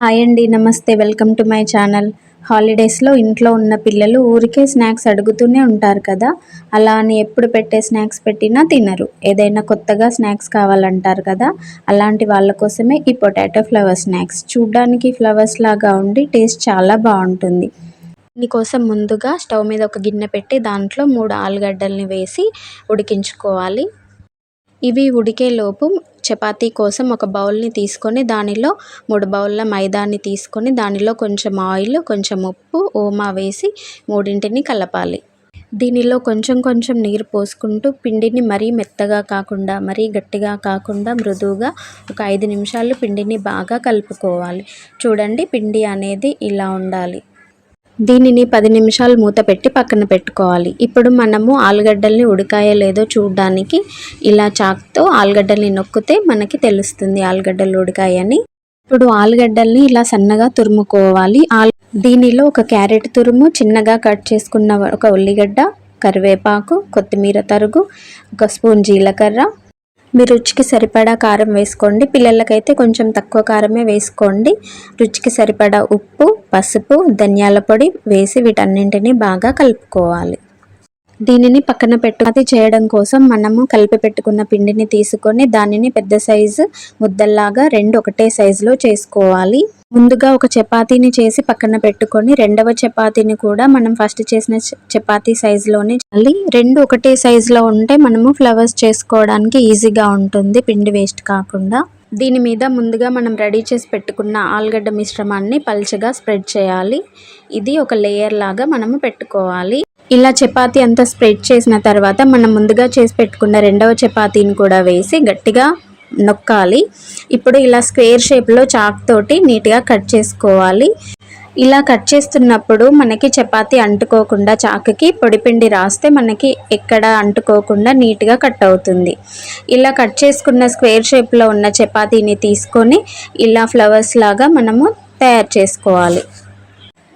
Hi అండి, నమస్తే. Welcome to my channel. హాలిడేస్లో ఇంట్లో ఉన్న పిల్లలు ఊరికే స్నాక్స్ అడుగుతూనే ఉంటారు కదా. అలా అని ఎప్పుడు పెట్టే స్నాక్స్ పెట్టినా తినరు. ఏదైనా కొత్తగా స్నాక్స్ కావాలంటారు కదా. అలాంటి వాళ్ళ కోసమే ఈ పొటాటో ఫ్లవర్ స్నాక్స్. చూడ్డానికి ఫ్లవర్స్ లాగా ఉండి టేస్ట్ చాలా బాగుంటుంది. దీనికోసం ముందుగా స్టవ్ మీద ఒక గిన్నె పెట్టి దాంట్లో 3 ఆలుగడ్డల్ని వేసి ఉడికించుకోవాలి. ఇవి ఉడికేలోపు చపాతీ కోసం ఒక బౌల్ని తీసుకొని దానిలో 3 బౌల్ల మైదాని తీసుకొని దానిలో కొంచెం ఆయిల్, కొంచెం ఉప్పు, ఓమా వేసి మూడింటిని కలపాలి. దీనిలో కొంచెం కొంచెం నీరు పోసుకుంటూ పిండిని మరీ మెత్తగా కాకుండా మరీ గట్టిగా కాకుండా మృదువుగా ఒక 5 నిమిషాలు పిండిని బాగా కలుపుకోవాలి. చూడండి, పిండి అనేది ఇలా ఉండాలి. దీనిని 10 నిమిషాలు మూత పెట్టి పక్కన పెట్టుకోవాలి. ఇప్పుడు మనము ఆలుగడ్డల్ని ఉడికాయో లేదో చూడడానికి ఇలా చాక్తో ఆలుగడ్డల్ని నొక్కితే మనకి తెలుస్తుంది ఆలుగడ్డలు ఉడికాయని. ఇప్పుడు ఆలుగడ్డల్ని ఇలా సన్నగా తురుముకోవాలి. దీనిలో ఒక క్యారెట్ తురుము, చిన్నగా కట్ చేసుకున్న ఒక ఉల్లిగడ్డ, కరివేపాకు, కొత్తిమీర తరుగు, 1 స్పూన్ జీలకర్ర, మీ రుచికి సరిపడా కారం వేసుకోండి. పిల్లలకైతే కొంచెం తక్కువ కారమే వేసుకోండి. రుచికి సరిపడా ఉప్పు, పసుపు, ధనియాల పొడి వేసి వీటన్నింటినీ బాగా కలుపుకోవాలి. దీనిని పక్కన అది చేయడం కోసం మనము కలిపి పెట్టుకున్న పిండిని తీసుకొని దానిని పెద్ద సైజు ముద్దల్లాగా 2 ఒకటే సైజులో చేసుకోవాలి. ముందుగా ఒక చపాతీని చేసి పక్కన పెట్టుకొని రెండవ చపాతీని కూడా మనం ఫస్ట్ చేసిన చపాతీ సైజులోనే చేయాలి. 2 ఒకటే సైజులో ఉంటే మనము ఫ్లవర్స్ చేసుకోవడానికి ఈజీగా ఉంటుంది, పిండి వేస్ట్ కాకుండా. దీని మీద ముందుగా మనం రెడీ చేసి పెట్టుకున్న ఆలుగడ్డ మిశ్రమాన్ని పల్చగా స్ప్రెడ్ చేయాలి. ఇది ఒక లేయర్ లాగా మనము పెట్టుకోవాలి. ఇలా చపాతీ అంతా స్ప్రెడ్ చేసిన తర్వాత మనం ముందుగా చేసి పెట్టుకున్న రెండవ చపాతీని కూడా వేసి గట్టిగా నొక్కాలి. ఇప్పుడు ఇలా స్క్వేర్ షేప్లో చాక్ తోటి నీట్గా కట్ చేసుకోవాలి. ఇలా కట్ చేస్తున్నప్పుడు మనకి చపాతీ అంటుకోకుండా చాకుకి పొడిపిండి రాస్తే మనకి ఎక్కడ అంటుకోకుండా నీట్గా కట్ అవుతుంది. ఇలా కట్ చేసుకున్న స్క్వేర్ షేప్లో ఉన్న చపాతీని తీసుకొని ఇలా ఫ్లవర్స్ లాగా మనము తయారు చేసుకోవాలి.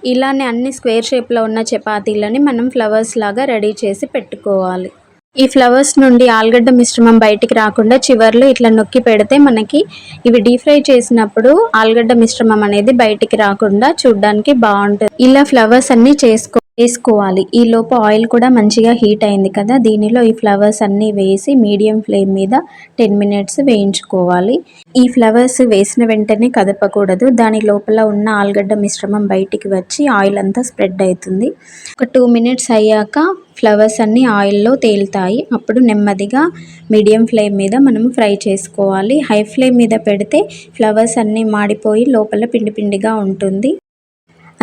ఇలానే అన్ని స్క్వేర్ షేప్లో ఉన్న చపాతీలని మనం ఫ్లవర్స్ లాగా రెడీ చేసి పెట్టుకోవాలి. ఈ ఫ్లవర్స్ నుండి ఆలుగడ్డ మిశ్రమం బయటికి రాకుండా చివర్లో ఇట్లా నొక్కి పెడితే మనకి ఇవి డీప్ ఫ్రై చేసినప్పుడు ఆలుగడ్డ మిశ్రమం అనేది బయటికి రాకుండా చూడడానికి బాగుంటుంది. ఇలా ఫ్లవర్స్ అన్ని వేసుకోవాలి. ఈ లోపు ఆయిల్ కూడా మంచిగా హీట్ అయింది కదా. దీనిలో ఈ ఫ్లవర్స్ అన్నీ వేసి మీడియం ఫ్లేమ్ మీద 10 మినిట్స్ వేయించుకోవాలి. ఈ ఫ్లవర్స్ వేసిన వెంటనే కదపకూడదు. దాని లోపల ఉన్న ఆలుగడ్డ మిశ్రమం బయటికి వచ్చి ఆయిల్ అంతా స్ప్రెడ్ అవుతుంది. ఒక 2 మినిట్స్ అయ్యాక ఫ్లవర్స్ అన్నీ ఆయిల్లో తేలుతాయి. అప్పుడు నెమ్మదిగా మీడియం ఫ్లేమ్ మీద మనము ఫ్రై చేసుకోవాలి. హై ఫ్లేమ్ మీద పెడితే ఫ్లవర్స్ అన్నీ మాడిపోయి లోపల పిండి పిండిగా ఉంటుంది.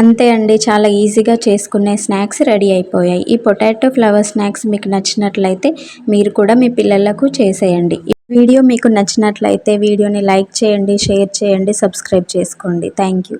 అంతే అండి, చాలా ఈజీగా చేసుకునే స్నాక్స్ రెడీ అయిపోయాయి. ఈ పొటాటో ఫ్లవర్ స్నాక్స్ మీకు నచ్చినట్లయితే మీరు కూడా మీ పిల్లలకు చేసేయండి. ఈ వీడియో మీకు నచ్చినట్లయితే వీడియోని లైక్ చేయండి, షేర్ చేయండి, సబ్స్క్రైబ్ చేసుకోండి. Thank you.